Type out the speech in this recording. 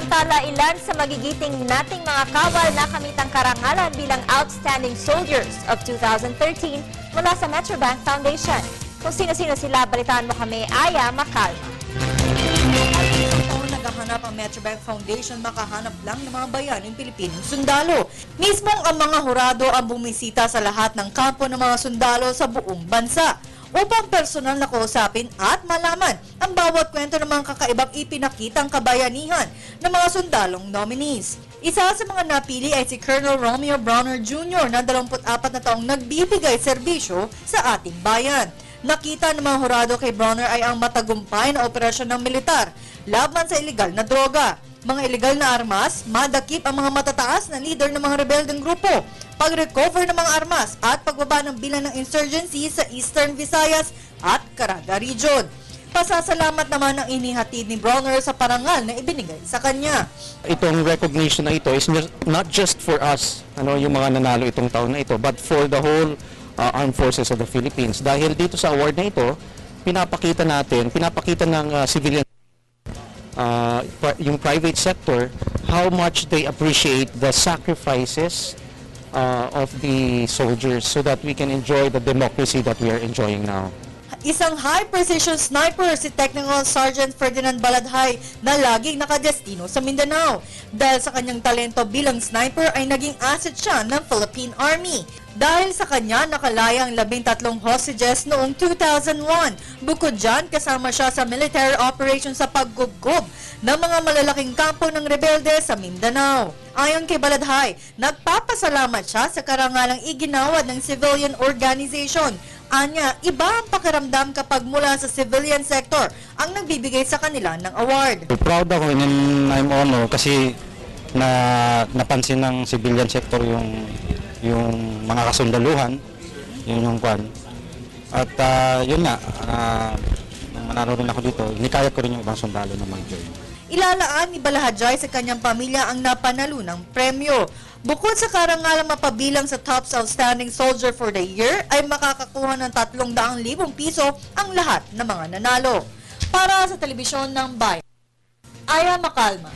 Samantala, ilan sa magigiting nating mga kawal na kamitang karangalan bilang Outstanding Soldiers of 2013 mula sa Metrobank Foundation. Kung sino-sino sila, balitaan mo kami, Aya Macalma. Naghahanap ang Metrobank Foundation, makahanap lang ng mga bayaning Pilipinong sundalo. Mismong ang mga hurado ang bumisita sa lahat ng kampo ng mga sundalo sa buong bansa upang personal na kausapin at malaman ang bawat kwento ng mga kakaibang ipinakitang kabayanihan ng mga sundalong nominees. Isa sa mga napili ay si Colonel Romeo Brawner Jr. na 24 na taong nagbibigay serbisyo sa ating bayan. Nakita ng mga hurado kay Brawner ay ang matagumpay na operasyon ng militar laban sa ilegal na droga, mga ilegal na armas, madakip ang mga matataas na leader ng mga rebeldeng grupo, pag-recover ng mga armas at pagbaba ng bilang ng insurgency sa Eastern Visayas at Caraga Region. Pasasalamat naman ang inihatid ni Brawner sa parangal na ibinigay sa kanya. Itong recognition na ito is not just for us, yung mga nanalo itong taon na ito, but for the whole Armed Forces of the Philippines. Dahil dito sa award na ito, pinapakita ng civilian, yung private sector, how much they appreciate the sacrifices of the soldiers so that we can enjoy the democracy that we are enjoying now. Isang high-precision sniper si Technical Sergeant Ferdinand Baladhay na laging nakadestino sa Mindanao. Dahil sa kanyang talento bilang sniper ay naging asset siya ng Philippine Army. Dahil sa kanya nakalaya ang 13 hostages noong 2001. Bukod dyan, kasama siya sa military operation sa paggugub ng mga malalaking kampo ng rebelde sa Mindanao. Ayon kay Baladhay, nagpapasalamat siya sa karangalang iginawad ng civilian organization. Anya, iba ang pakiramdam kapag mula sa civilian sector ang nagbibigay sa kanila ng award. Proud ako and I'm honored kasi napansin ng civilian sector yung mga kasundaluhan, yun yung kwan. At yun nga, nung manalo rin ako dito, inikayat ko rin yung ibang sundalo na mag-join. Ilalaan ni Balahajay sa kanyang pamilya ang napanalo ng premyo. Bukod sa karangalang mapabilang sa Top Outstanding Soldier for the Year, ay makakakuha ng 300,000 piso ang lahat ng mga nanalo. Para sa telebisyon ng Bayan, Aya Macalma.